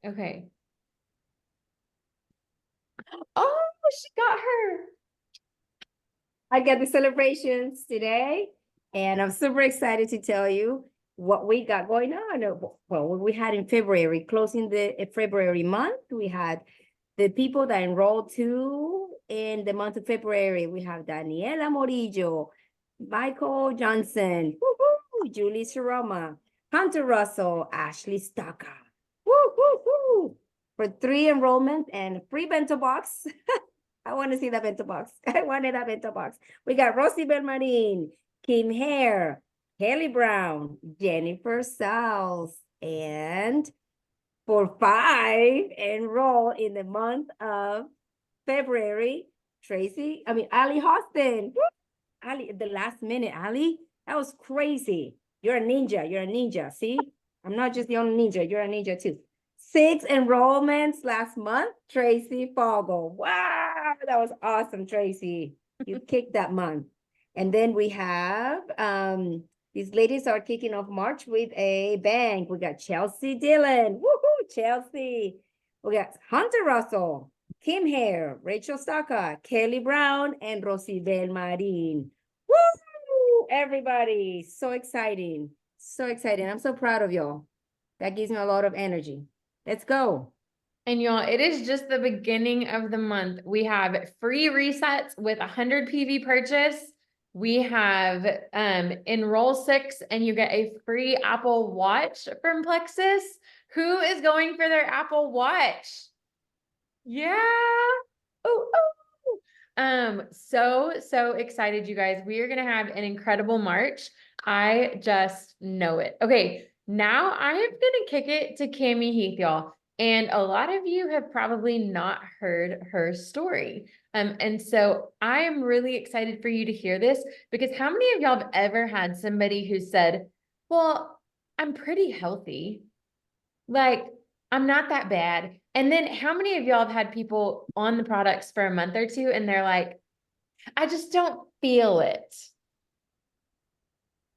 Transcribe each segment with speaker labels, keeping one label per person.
Speaker 1: Okay. Oh, she got her.
Speaker 2: I got the celebrations today, and I'm super excited to tell you what we got going on. Well, what we had in February, closing the February month, we had the people that enrolled too in the month of February. We have Daniela Morillo, Michael Johnson, woo-hoo, Julie Saroma, Hunter Russell, Ashley Staka. Woo, woo, woo. For 3 enrollment and free bento box. I want to see the bento box. I wanted a bento box. We got Rosie Belmarin, Kim Hare, Haley Brown, Jennifer Sauls, and for 5 enroll in the month of February, Ali Hostin. Ali, the last minute, Ali, that was crazy. You're a ninja. You're a ninja. See, I'm not just the only ninja. You're a ninja too. 6 enrollments last month. Tracy Fogel. Wow, that was awesome, Tracy. You kicked that month. And then we have these ladies are kicking off March with a bang. We got Chelsea Dillon. Woohoo, Chelsea. We got Hunter Russell, Kim Hare, Rachel Staka, Kelly Brown, and Rosibel Marin. Woo! Everybody, so exciting. So exciting. I'm so proud of y'all. That gives me a lot of energy. Let's go.
Speaker 1: And y'all, it is just the beginning of the month. We have free resets with 100 PV purchase. We have enroll 6 and you get a free Apple Watch from Plexus. Who is going for their Apple Watch? Yeah. Oh, so excited, you guys. We are gonna have an incredible March. I just know it. Okay, now I am gonna kick it to Cami Heath, y'all. And a lot of you have probably not heard her story. And so I am really excited for you to hear this because how many of y'all have ever had somebody who said, well, I'm pretty healthy. Like, I'm not that bad. And then how many of y'all have had people on the products for a month or two and they're like, I just don't feel it.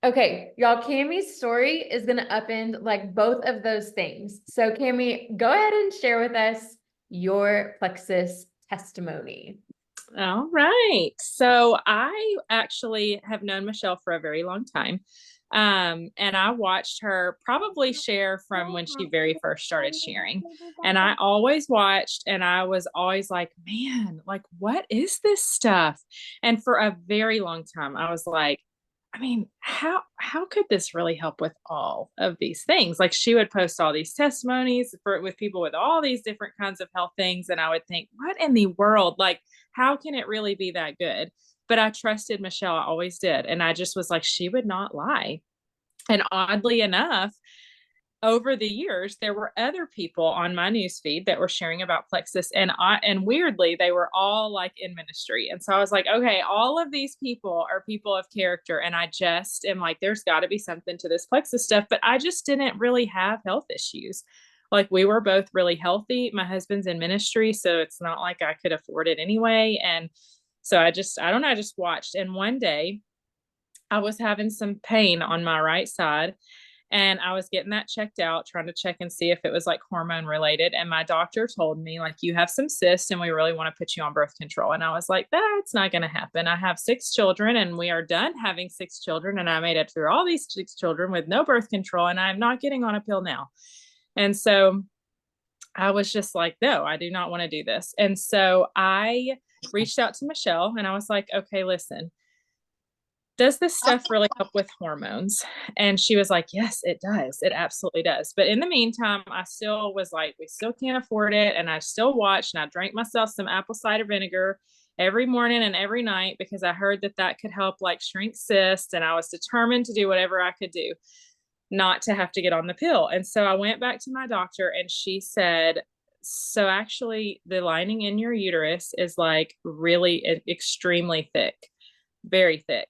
Speaker 1: Okay, y'all, Cammie's story is going to upend like both of those things. So Cammie, go ahead and share with us your plexus testimony.
Speaker 3: All right. So I actually have known Michelle for a very long time. And I watched her probably share from when she very first started sharing. And I always watched and I was always like, man, like, what is this stuff? And for a very long time, I was like, I mean, how could this really help with all of these things? Like she would post all these testimonies for with people with all these different kinds of health things. And I would think, what in the world? Like, how can it really be that good? But I trusted Michelle. I always did. And I just was like, she would not lie. And oddly enough, over the years, there were other people on my newsfeed that were sharing about plexus, and weirdly, they were all like in ministry. And so I was like, okay, all of these people are people of character, and I just am like, there's got to be something to this plexus stuff. But I just didn't really have health issues. Like we were both really healthy. My husband's in ministry, so it's not like I could afford it anyway. And so I don't know, I just watched. And one day I was having some pain on my right side and I was getting that checked out, trying to check and see if it was like hormone related. And my doctor told me, like, you have some cysts and we really want to put you on birth control. And I was like, that's not going to happen. I have 6 children and we are done having 6 children. And I made it through all these 6 children with no birth control. And I'm not getting on a pill now. And so I was just like, no, I do not want to do this. And so I reached out to Michelle and I was like, okay, listen, does this stuff really help with hormones? And she was like, yes, it does. It absolutely does. But in the meantime, I still was like, we still can't afford it. And I still watched and I drank myself some apple cider vinegar every morning and every night because I heard that that could help like shrink cysts. And I was determined to do whatever I could do not to have to get on the pill. And so I went back to my doctor and she said, so actually the lining in your uterus is like really extremely thick, very thick.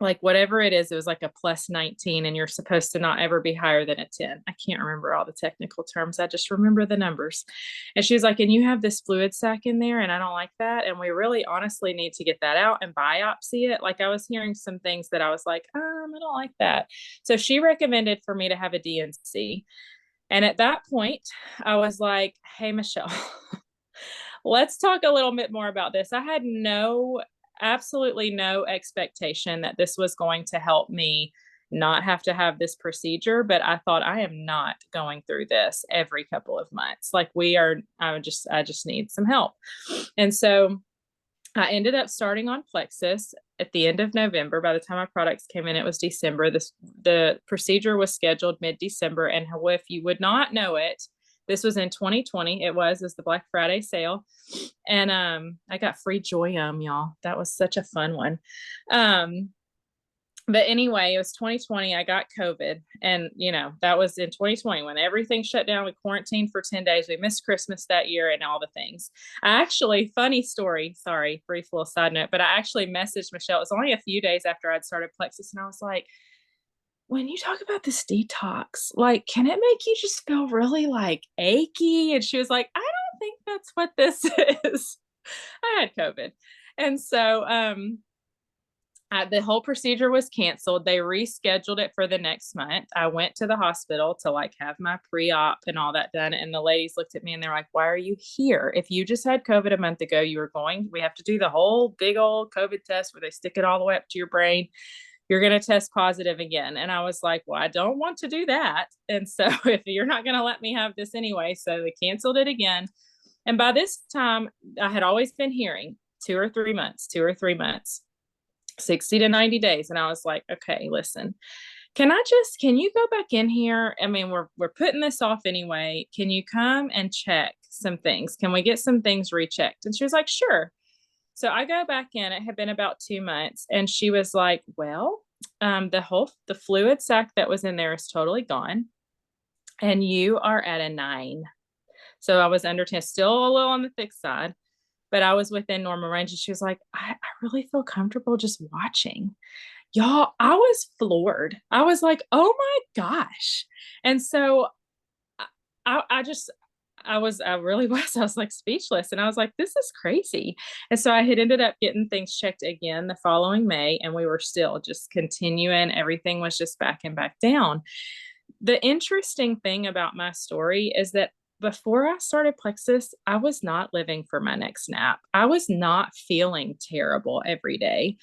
Speaker 3: Like whatever it is, it was like a plus 19 and you're supposed to not ever be higher than a 10. I can't remember all the technical terms. I just remember the numbers. And she was like, and you have this fluid sac in there and I don't like that. And we really honestly need to get that out and biopsy it. Like I was hearing some things that I was like, I don't like that. So she recommended for me to have a DNC. And at that point, I was like, hey, Michelle, let's talk a little bit more about this. I had absolutely no expectation that this was going to help me not have to have this procedure, but I thought I am not going through this every couple of months. Like I just need some help. And so I ended up starting on Plexus at the end of November. By the time my products came in, it was December. The procedure was scheduled mid-December. And if you would not know it, this was in 2020. It was the Black Friday sale. And I got free Joy-Um, y'all. That was such a fun one. But anyway, it was 2020. I got COVID. And, that was in 2020 when everything shut down. We quarantined for 10 days. We missed Christmas that year and all the things. Funny story, sorry, brief little side note, but I actually messaged Michelle. It was only a few days after I'd started Plexus. And I was like, when you talk about this detox, like, can it make you just feel really like achy? And she was like, I don't think that's what this is. I had COVID. And so, the whole procedure was canceled. They rescheduled it for the next month. I went to the hospital to have my pre-op and all that done. And the ladies looked at me and they're like, why are you here? If you just had COVID a month ago, we have to do the whole big old COVID test where they stick it all the way up to your brain. You're going to test positive again. And I was like, well, I don't want to do that. And so if you're not going to let me have this anyway, so they canceled it again. And by this time I had always been hearing 2 or 3 months, 60 to 90 days. And I was like, okay, listen, can you go back in here? I mean, we're putting this off anyway. Can you come and check some things? Can we get some things rechecked? And she was like, sure. So I go back in, it had been about 2 months. And she was like, well, the fluid sac that was in there is totally gone. And you are at a 9. So I was under 10, still a little on the thick side, but I was within normal range. And she was like, I really feel comfortable just watching. Y'all, I was floored. I was like, oh my gosh. And so I really was. I was like speechless. And I was like, this is crazy. And so I had ended up getting things checked again the following May, and we were still just continuing. Everything was just back and back down. The interesting thing about my story is that before I started Plexus, I was not living for my next nap. I was not feeling terrible every day.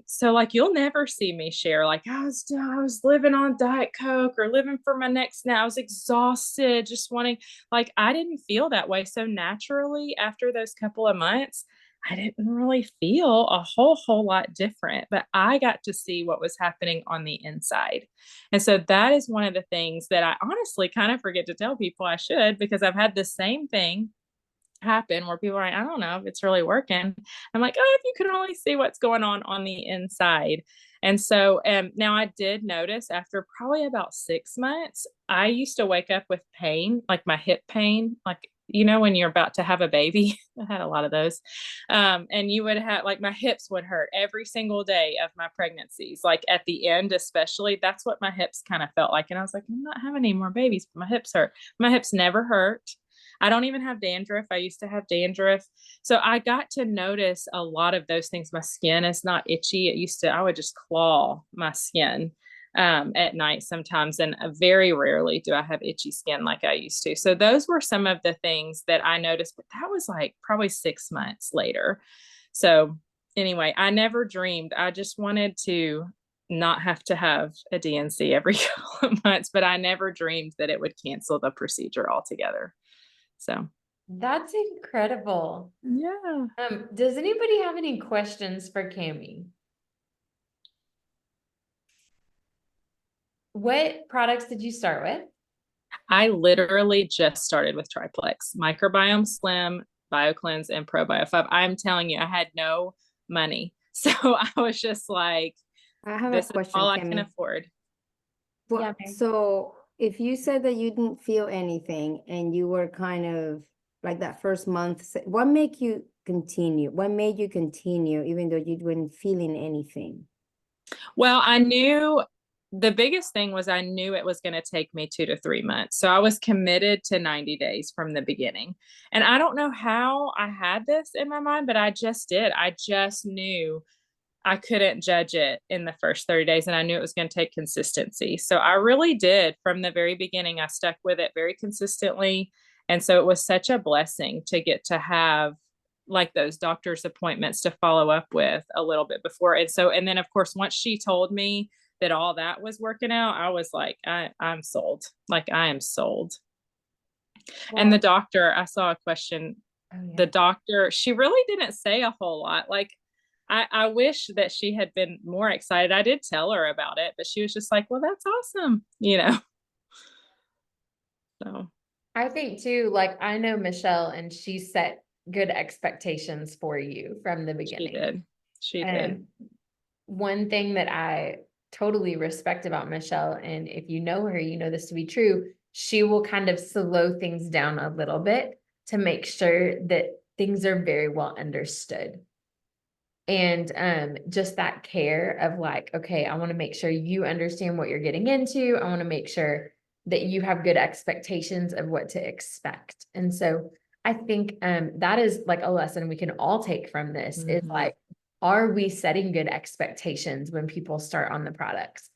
Speaker 3: So you'll never see me share I was living on Diet Coke or living for my next nap. I was exhausted, just wanting, I didn't feel that way. So naturally, after those couple of months, I didn't really feel a whole lot different, but I got to see what was happening on the inside. And so that is one of the things that I honestly kind of forget to tell people. I should, because I've had the same thing happen where people are like, I don't know if it's really working. I'm like, oh, if you could only see what's going on the inside. And so now I did notice after probably about 6 months, I used to wake up with pain, like my hip pain, when you're about to have a baby. I had a lot of those. And you would have my hips would hurt every single day of my pregnancies. At the end, especially, that's what my hips kind of felt like. And I was like, I'm not having any more babies, but my hips hurt. My hips never hurt. I don't even have dandruff. I used to have dandruff. So I got to notice a lot of those things. My skin is not itchy. I would just claw my skin at night sometimes. And very rarely do I have itchy skin like I used to. So those were some of the things that I noticed, but that was probably 6 months later. So anyway, I never dreamed. I just wanted to not have to have a DNC every couple of months, but I never dreamed that it would cancel the procedure altogether. So
Speaker 1: that's incredible.
Speaker 3: Yeah.
Speaker 1: Does anybody have any questions for Cami? What products did you start with?
Speaker 3: I literally just started with Triplex, Microbiome Slim, BioCleanse, and ProBio5. I'm telling you, I had no money. So I was just like,
Speaker 2: I have
Speaker 3: this
Speaker 2: a question,
Speaker 3: is all I
Speaker 2: Cami.
Speaker 3: can afford.
Speaker 2: Well,
Speaker 1: Yeah, Mary.
Speaker 2: so if you said that you didn't feel anything and you were kind of like that first month, what made you continue? What made you continue even though you weren't feeling anything?
Speaker 3: Well, I knew the biggest thing was I knew it was going to take me 2 to 3 months. So I was committed to 90 days from the beginning. And I don't know how I had this in my mind, but I just did. I just knew I couldn't judge it in the first 30 days, and I knew it was going to take consistency. So I really did from the very beginning. I stuck with it very consistently. And so it was such a blessing to get to have like those doctor's appointments to follow up with a little bit before. And so, and then of course, once she told me that all that was working out, I was like, I'm sold. Like I am sold. And the doctor, I saw a question.
Speaker 1: Oh, yeah.
Speaker 3: The doctor, she really didn't say a whole lot. Like I wish that she had been more excited. I did tell her about it, but she was just like, well, that's awesome, you know? So
Speaker 1: I think too, like I know Michelle and she set good expectations for you from the
Speaker 3: she
Speaker 1: beginning.
Speaker 3: did. She did.
Speaker 1: And one thing that I totally respect about Michelle, and if you know her, you know this to be true, she will kind of slow things down a little bit to make sure that things are very well understood. And just that care of like, okay, I want to make sure you understand what you're getting into. I want to make sure that you have good expectations of what to expect. And so I think that is like a lesson we can all take from this is like, are we setting good expectations when people start on the products?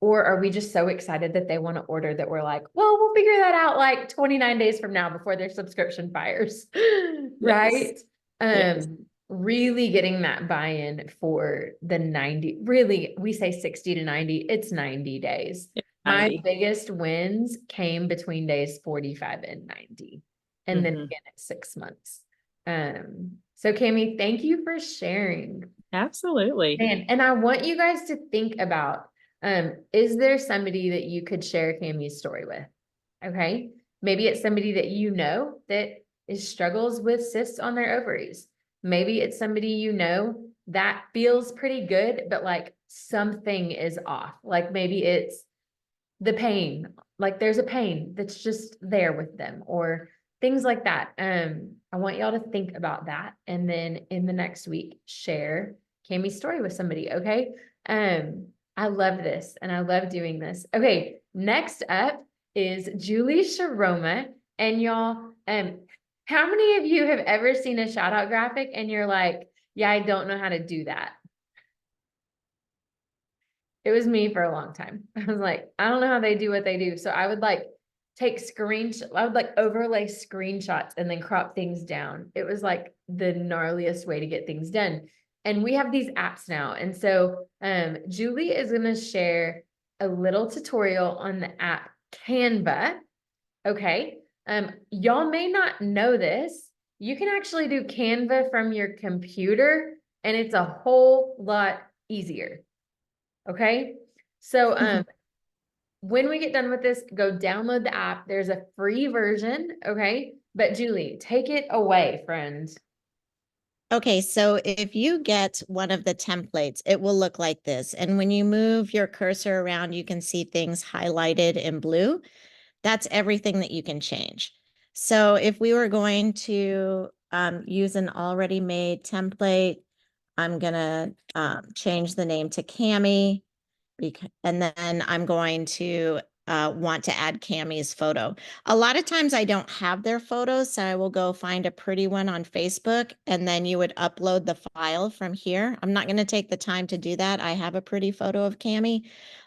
Speaker 1: Or are we just so excited that they want to order that we're like, well, we'll figure that out like 29 days from now before their subscription fires, right?
Speaker 3: Yes.
Speaker 1: Really getting that buy-in for the 90, really, we say 60 to 90, it's 90 days. My
Speaker 3: 90.
Speaker 1: biggest wins came between days 45 and 90, and then
Speaker 3: Mhm.
Speaker 1: again at 6 months. So Cami, thank you for sharing.
Speaker 3: Absolutely.
Speaker 1: And I want you guys to think about, is there somebody that you could share Cami's story with? Okay. Maybe it's somebody that you know that struggles with cysts on their ovaries. Maybe it's somebody you know that feels pretty good, but like something is off. Like maybe it's the pain, like there's a pain that's just there with them or things like that. I want y'all to think about that. And then in the next week, share Cami's story with somebody. Okay. I love this and I love doing this. Okay. Next up is Julie Sharoma. And y'all, how many of you have ever seen a shout out graphic and you're like, yeah, I don't know how to do that? It was me for a long time. I was like, I don't know how they do what they do. So I would like take I would like overlay screenshots and then crop things down. It was like the gnarliest way to get things done. And we have these apps now. And so Julie is going to share a little tutorial on the app Canva. Okay. Y'all may not know this. You can actually do Canva from your computer and it's a whole lot easier. Okay. So, when we get done with this, go download the app. There's a free version. Okay. But Julie, take it away, friend.
Speaker 4: Okay, so if you get one of the templates, it will look like this. And when you move your cursor around, you can see things highlighted in blue. That's everything that you can change. So if we were going to use an already made template, I'm gonna change the name to Cami, and then I'm going to want to add Cami's photo. A lot of times I don't have their photos, so I will go find a pretty one on Facebook, and then you would upload the file from here. I'm not going to take the time to do that. I have a pretty photo of Cami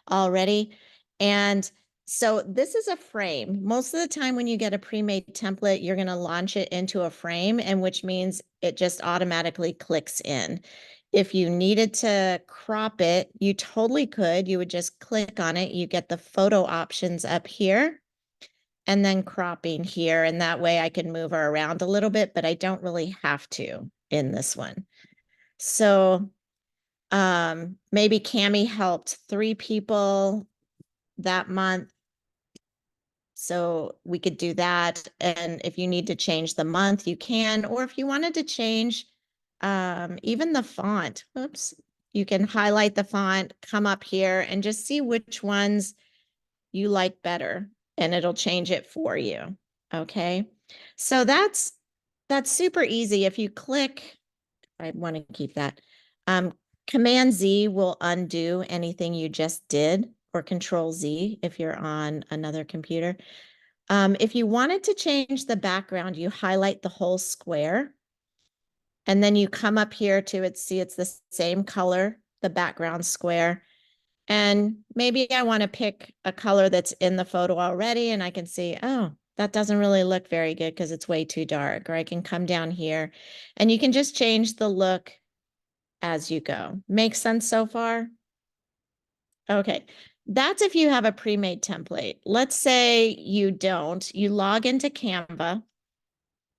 Speaker 4: already. And so this is a frame. Most of the time when you get a pre-made template, you're going to launch it into a frame, and which means it just automatically clicks in. If you needed to crop it, you totally could. You would just click on it. You get the photo options up here and then cropping here. And that way I can move her around a little bit, but I don't really have to in this one. So maybe Cami helped 3 people that month. So we could do that. And if you need to change the month, you can, or if you wanted to change even the font, oops, you can highlight the font, come up here and just see which ones you like better and it'll change it for you. Okay. So that's super easy. If you click, I want to keep that. Command Z will undo anything you just did, or Control Z if you're on another computer. If you wanted to change the background, you highlight the whole square. And then you come up here to it, see it's the same color the background square. And maybe I want to pick a color that's in the photo already, and I can see, oh, that doesn't really look very good because it's way too dark. Or I can come down here and you can just change the look as you go. Make sense so far? Okay, that's if you have a pre-made template. Let's say you don't. You log into Canva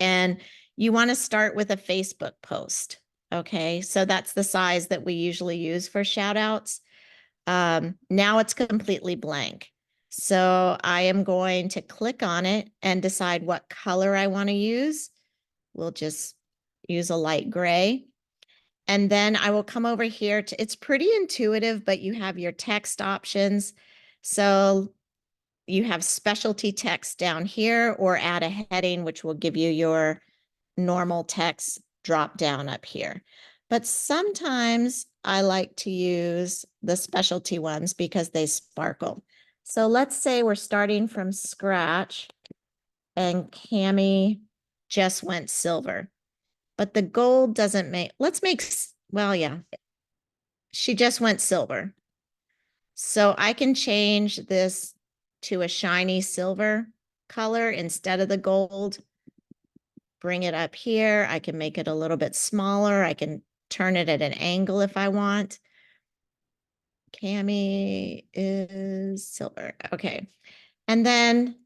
Speaker 4: and you want to start with a Facebook post. Okay, so that's the size that we usually use for shout outs. Now it's completely blank. So I am going to click on it and decide what color I want to use. We'll just use a light gray. And then I will come over here to, it's pretty intuitive, but you have your text options. So you have specialty text down here, or add a heading, which will give you your normal text drop down up here. But sometimes I like to use the specialty ones because they sparkle. So let's say we're starting from scratch and Cami just went silver, but the gold doesn't make, let's make, well, yeah, she just went silver. So I can change this to a shiny silver color instead of the gold. Bring it up here. I can make it a little bit smaller. I can turn it at an angle if I want. Cami is silver. Okay. And then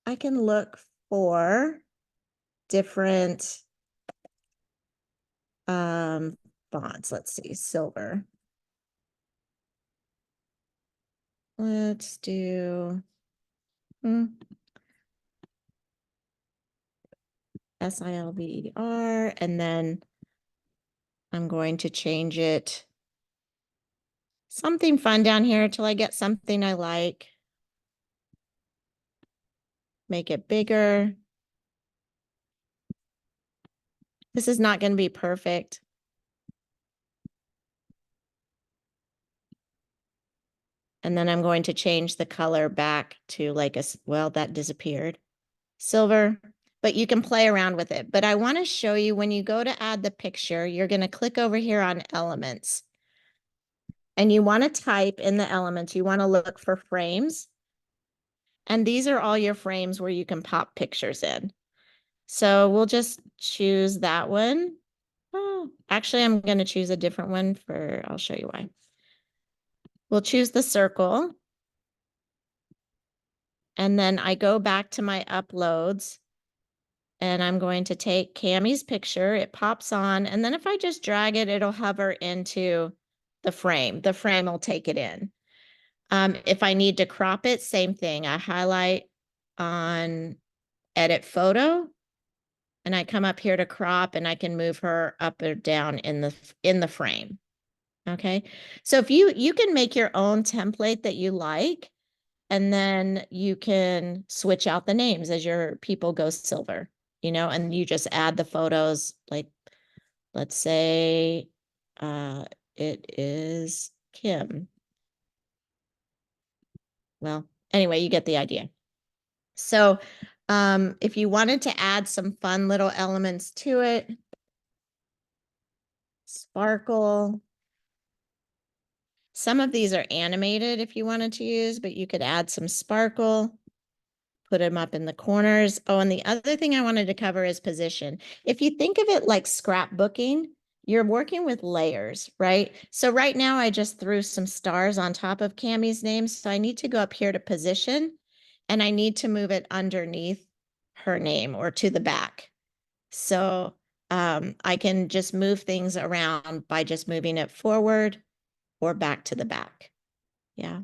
Speaker 4: I can look for different fonts. Let's see, silver. Let's do SILVER, and then I'm going to change it something fun down here till I get something I like. Make it bigger. This is not going to be perfect. And then I'm going to change the color back to like a, well, that disappeared. Silver, but you can play around with it. But I want to show you when you go to add the picture, you're going to click over here on elements. And you want to type in the elements, you want to look for frames. And these are all your frames where you can pop pictures in. So we'll just choose that one. Oh, actually, I'm going to choose a different one for, I'll show you why. We'll choose the circle. And then I go back to my uploads and I'm going to take Cami's picture. It pops on. And then if I just drag it, it'll hover into the frame. The frame will take it in. If I need to crop it, same thing. I highlight on edit photo and I come up here to crop and I can move her up or down in the frame. Okay. So if you can make your own template that you like, and then you can switch out the names as your people go silver, you know, and you just add the photos. Like, let's say it is Kim. Well, anyway, you get the idea. So if you wanted to add some fun little elements to it, sparkle. Some of these are animated if you wanted to use, but you could add some sparkle, put them up in the corners. Oh, and the other thing I wanted to cover is position. If you think of it like scrapbooking, you're working with layers, right? So right now I just threw some stars on top of Cami's name. So I need to go up here to position and I need to move it underneath her name or to the back. So I can just move things around by just moving it forward or back to the back. Yeah.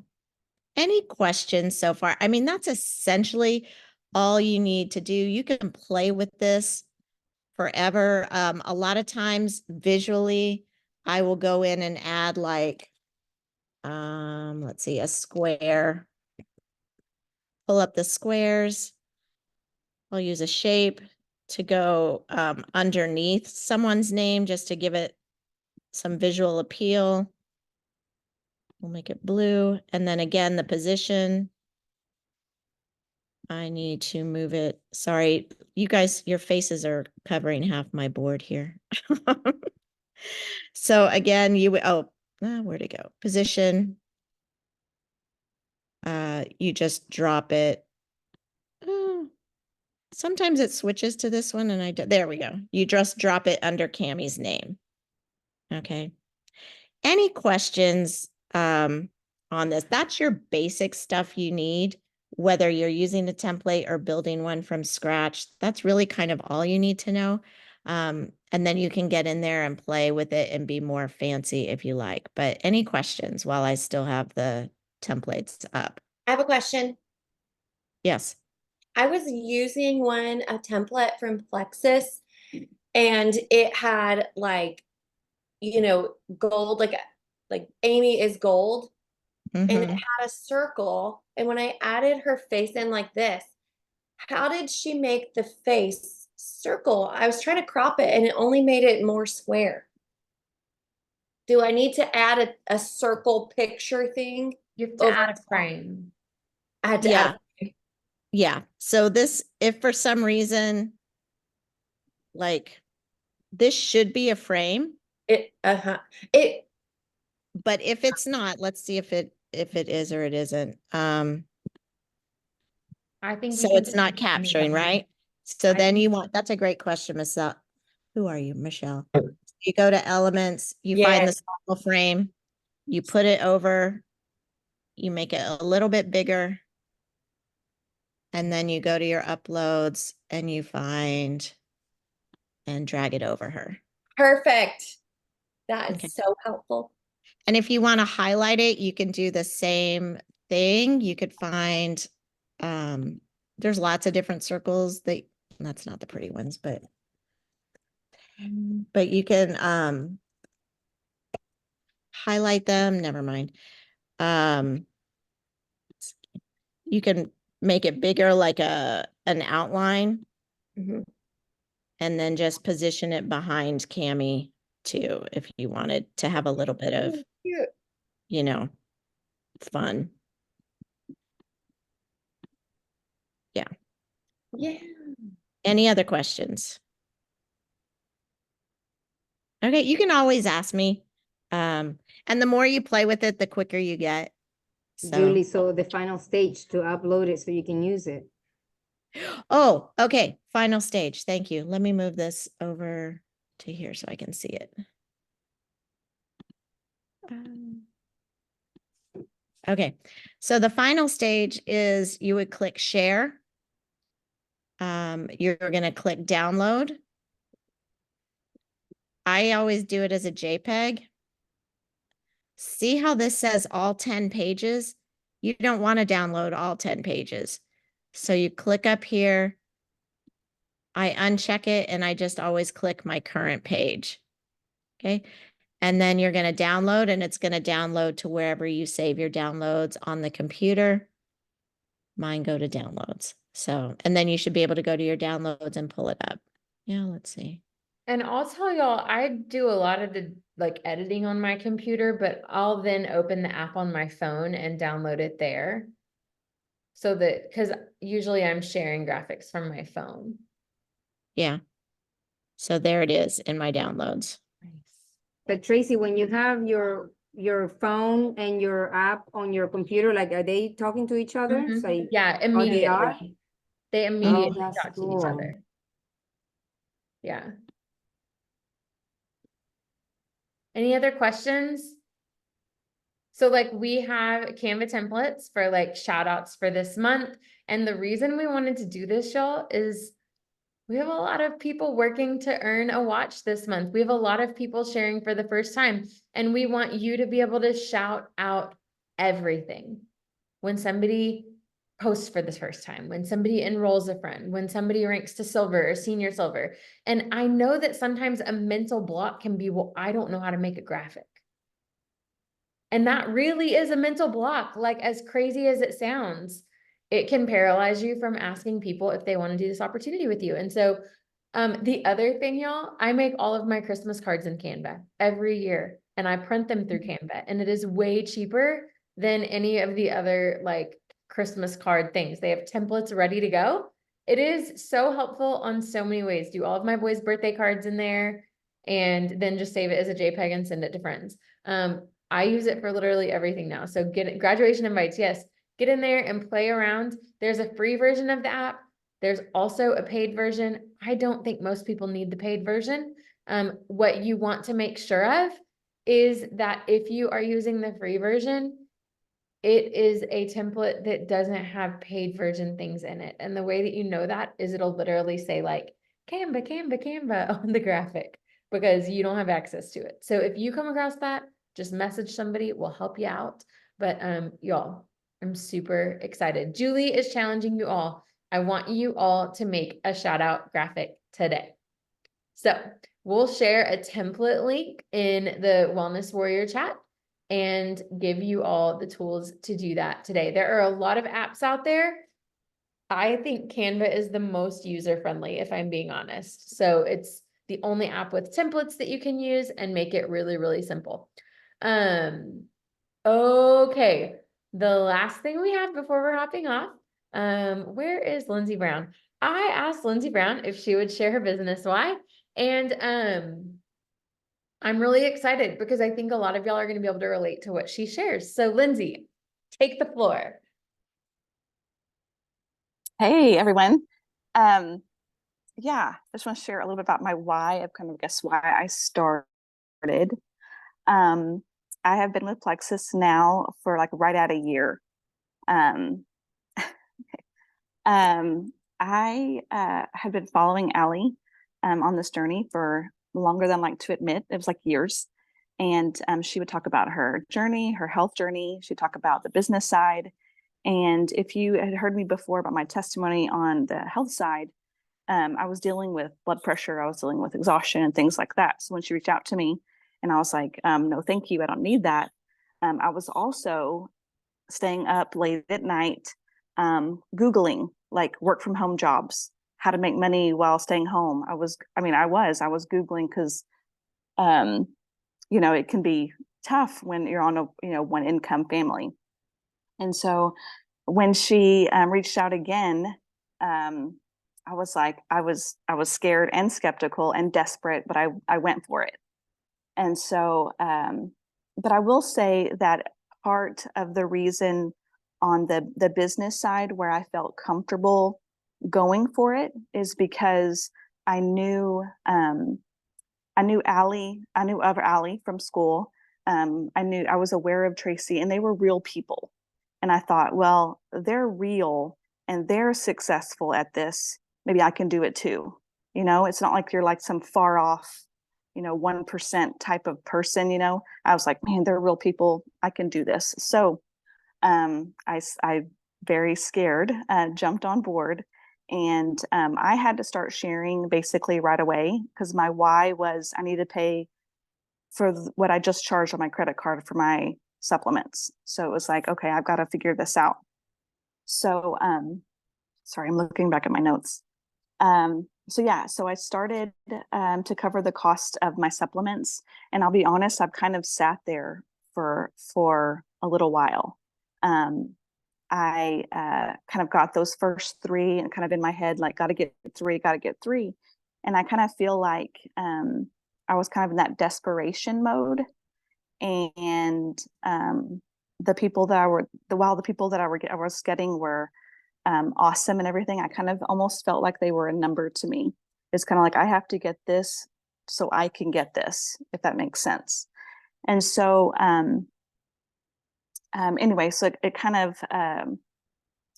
Speaker 4: Any questions so far? I mean, that's essentially all you need to do. You can play with this forever. A lot of times visually, I will go in and add like, let's see, a square. Pull up the squares. I'll use a shape to go underneath someone's name just to give it some visual appeal. We'll make it blue. And then again, the position. I need to move it. Sorry, you guys, your faces are covering half my board here. So again, where'd it go? Position. You just drop it. Oh, sometimes it switches to this one and there we go. You just drop it under Cammie's name. Okay. Any questions on this? That's your basic stuff you need, whether you're using a template or building one from scratch. That's really kind of all you need to know. And then you can get in there and play with it and be more fancy if you like. But any questions while I still have the templates up?
Speaker 5: I have a question.
Speaker 4: Yes.
Speaker 5: I was using a template from Plexus, and it had like, gold, like Amy is gold, and it
Speaker 4: Mhm.
Speaker 5: had a circle. And when I added her face in like this, how did she make the face circle? I was trying to crop it and it only made it more square. Do I need to add a circle picture thing?
Speaker 1: You have to
Speaker 5: Over
Speaker 1: add a
Speaker 5: top.
Speaker 1: frame.
Speaker 5: I had to
Speaker 4: Yeah.
Speaker 5: add a
Speaker 4: Yeah. So this, if for some reason, like this should be a frame,
Speaker 5: it. It
Speaker 4: but if it's not, let's see if it is or it isn't.
Speaker 1: I think you
Speaker 4: So
Speaker 1: can
Speaker 4: it's
Speaker 1: just
Speaker 4: not
Speaker 1: make
Speaker 4: capturing,
Speaker 1: them.
Speaker 4: right? So
Speaker 1: I
Speaker 4: then
Speaker 1: think-
Speaker 4: you want, that's a great question, Michelle. Who are you, Michelle? You go to elements, you
Speaker 5: Yeah.
Speaker 4: find the circle frame, you put it over, you make it a little bit bigger. And then you go to your uploads and you find and drag it over her.
Speaker 5: perfect. That is
Speaker 4: Okay.
Speaker 5: so helpful.
Speaker 4: And if you want to highlight it, you can do the same thing. You could find, there's lots of different circles that's not the pretty ones, but you can, highlight them. Never mind. You can make it bigger, like an outline,
Speaker 5: Mhm.
Speaker 4: and then just position it behind Cammie too, if you wanted to have a little bit of,
Speaker 5: Cute.
Speaker 4: fun.
Speaker 5: Yeah.
Speaker 4: Any other questions? Okay, you can always ask me. And the more you play with it, the quicker you get. So,
Speaker 2: Julie, so the final stage to upload it so you can use it.
Speaker 4: oh, okay, final stage. Thank you. Let me move this over to here so I can see it. Okay, so the final stage is you would click share. You're gonna click download. I always do it as a JPEG. See how this says all 10 pages? You don't want to download all 10 pages. So you click up here. I uncheck it and I just always click my current page. Okay. And then you're going to download, and it's going to download to wherever you save your downloads on the computer. Mine go to downloads. So, and then you should be able to go to your downloads and pull it up. Yeah, let's see.
Speaker 1: And I'll tell y'all, I do a lot of the like editing on my computer, but I'll then open the app on my phone and download it there. So that, because usually I'm sharing graphics from my phone.
Speaker 4: Yeah. So there it is in my downloads.
Speaker 1: Nice.
Speaker 2: But Tracy, when you have your phone and your app on your computer, like, are they talking to each other?
Speaker 1: Mhm.
Speaker 2: So
Speaker 1: Yeah,
Speaker 2: Oh, they are?
Speaker 1: immediately. They immediately
Speaker 2: that's
Speaker 1: talk to each
Speaker 2: cool.
Speaker 1: other. Yeah. Any other questions? So like we have Canva templates for like shout outs for this month. And the reason we wanted to do this, y'all, is we have a lot of people working to earn a watch this month. We have a lot of people sharing for the first time, and we want you to be able to shout out everything. When somebody posts for the first time, when somebody enrolls a friend, when somebody ranks to silver or senior silver. And I know that sometimes a mental block can be, well, I don't know how to make a graphic. And that really is a mental block. Like, as crazy as it sounds, it can paralyze you from asking people if they want to do this opportunity with you. And so the other thing, y'all, I make all of my Christmas cards in Canva every year, and I print them through Canva, and it is way cheaper than any of the other like Christmas card things. They have templates ready to go. It is so helpful on so many ways. Do all of my boys' birthday cards in there, and then just save it as a JPEG and send it to friends. I use it for literally everything now. So graduation invites, yes, get in there and play around. There's a free version of the app. There's also a paid version. I don't think most people need the paid version. What you want to make sure of is that if you are using the free version, it is a template that doesn't have paid version things in it. And the way that you know that is it'll literally say like Canva, Canva, Canva on the graphic because you don't have access to it. So if you come across that, just message somebody, we'll help you out. But y'all, I'm super excited. Julie is challenging you all. I want you all to make a shout out graphic today. So we'll share a template link in the Wellness Warrior chat and give you all the tools to do that today. There are a lot of apps out there. I think Canva is the most user-friendly, if I'm being honest. So it's the only app with templates that you can use and make it really, really simple. Okay. The last thing we have before we're hopping off, where is Lindsay Brown? I asked Lindsay Brown if she would share her business why, and I'm really excited because I think a lot of y'all are going to be able to relate to what she shares. So Lindsay, take the floor.
Speaker 6: Hey everyone. Yeah, I just want to share a little bit about my why of kind of guess why I started. I have been with Plexus now for like right at a year. Um, I have been following Allie on this journey for longer than I like to admit. It was like years. And she would talk about her journey, her health journey. She'd talk about the business side. And if you had heard me before about my testimony on the health side, I was dealing with blood pressure. I was dealing with exhaustion and things like that. So when she reached out to me and I was like, no, thank you. I don't need that. I was also staying up late at night, Googling like work from home jobs, how to make money while staying home. I was Googling because, it can be tough when you're on a, one income family. And so when she reached out again, I was scared and skeptical and desperate, but I went for it. And so, but I will say that part of the reason on the business side where I felt comfortable going for it is because I knew Allie, I knew of Allie from school. I was aware of Tracy, and they were real people. And I thought, well, they're real and they're successful at this. Maybe I can do it too. It's not like you're like some far off, 1% type of person, I was like, man, they're real people. I can do this. So I very scared, jumped on board. And I had to start sharing basically right away because my why was I need to pay for what I just charged on my credit card for my supplements. So it was like, okay, I've got to figure this out. So, sorry, I'm looking back at my notes. So I started to cover the cost of my supplements. And I'll be honest, I've kind of sat there for a little while. I kind of got those first 3 and kind of in my head, like, got to get 3. And I kind of feel like I was kind of in that desperation mode. And the people that I was getting were awesome and everything, I kind of almost felt like they were a number to me. It's kind of like, I have to get this so I can get this, if that makes sense. And so anyway, so it kind of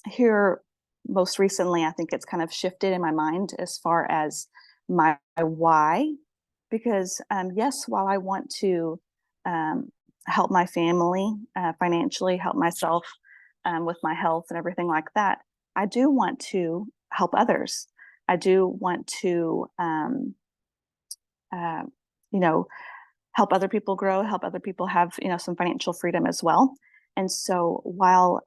Speaker 6: here most recently, I think it's kind of shifted in my mind as far as my why, because yes, while I want to help my family financially, help myself with my health and everything like that, I do want to help others. I do want to, help other people grow, help other people have, some financial freedom as well. And so while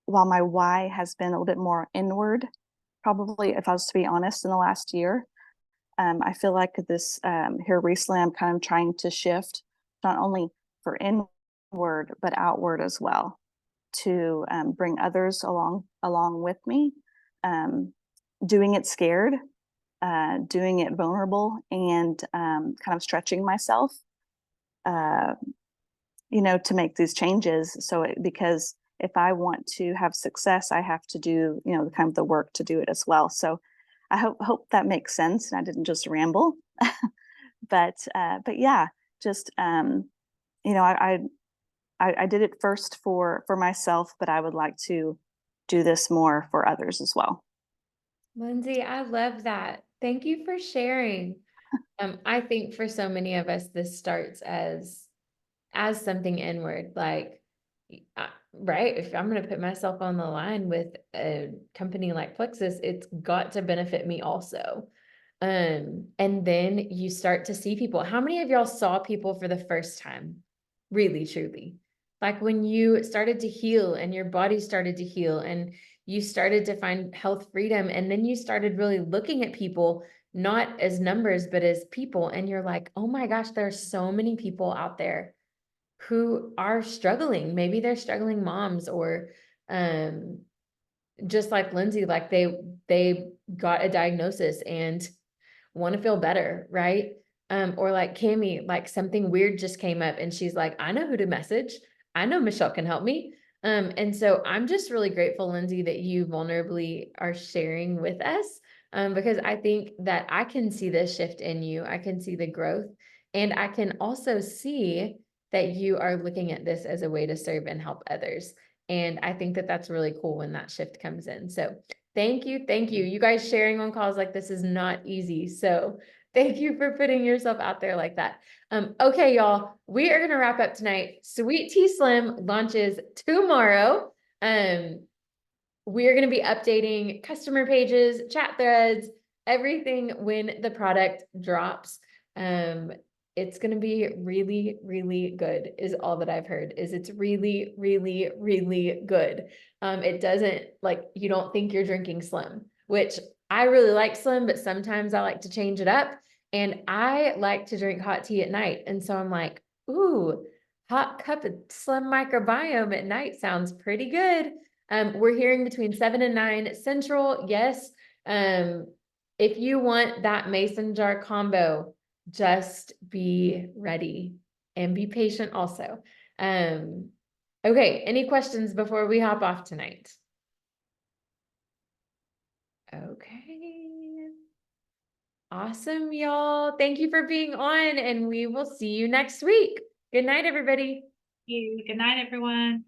Speaker 6: my why has been a little bit more inward, probably if I was to be honest, in the last year, I feel like this here recently, I'm kind of trying to shift not only for inward, but outward as well, to bring others along with me, doing it scared, doing it vulnerable, and kind of stretching myself. you know, to make these changes. So because if I want to have success, I have to do, you know, the kind of the work to do it as well. So I hope that makes sense and I didn't just ramble. But yeah, just you know, I did it first for myself, but I would like to do this more for others as well.
Speaker 1: Lindsay, I love that. Thank you for sharing. I think for so many of us, this starts as something inward, like, right? If I'm going to put myself on the line with a company like Plexus, it's got to benefit me also. And then you start to see people. How many of y'all saw people for the first time? Really, truly. Like when you started to heal and your body started to heal and you started to find health freedom, and then you started really looking at people not as numbers, but as people. And you're like, oh my gosh, there are so many people out there who are struggling. Maybe they're struggling moms, or just like Lindsay, like they got a diagnosis and want to feel better, right? Or like Cammie, like something weird just came up and she's like, I know who to message. I know Michelle can help me. And so I'm just really grateful, Lindsay, that you vulnerably are sharing with us. Because I think that I can see this shift in you. I can see the growth, and I can also see that you are looking at this as a way to serve and help others. And I think that that's really cool when that shift comes in. So thank you. Thank you. You guys sharing on calls like this is not easy. So thank you for putting yourself out there like that. Okay, y'all, we are going to wrap up tonight. Sweet Tea Slim launches tomorrow. We are going to be updating customer pages, chat threads, everything when the product drops. It's going to be really, really good is all that I've heard. Is it's really, really, really good. It doesn't, like, you don't think you're drinking Slim, which I really like Slim, but sometimes I like to change it up, and I like to drink hot tea at night. And so I'm like, ooh, hot cup of Slim microbiome at night sounds pretty good. We're hearing between 7 and 9 Central. Yes. If you want that mason jar combo, just be ready and be patient also. Okay. Any questions before we hop off tonight? Okay. Awesome, y'all. Thank you for being on, and we will see you next week. Good night, everybody.
Speaker 7: Good night, everyone.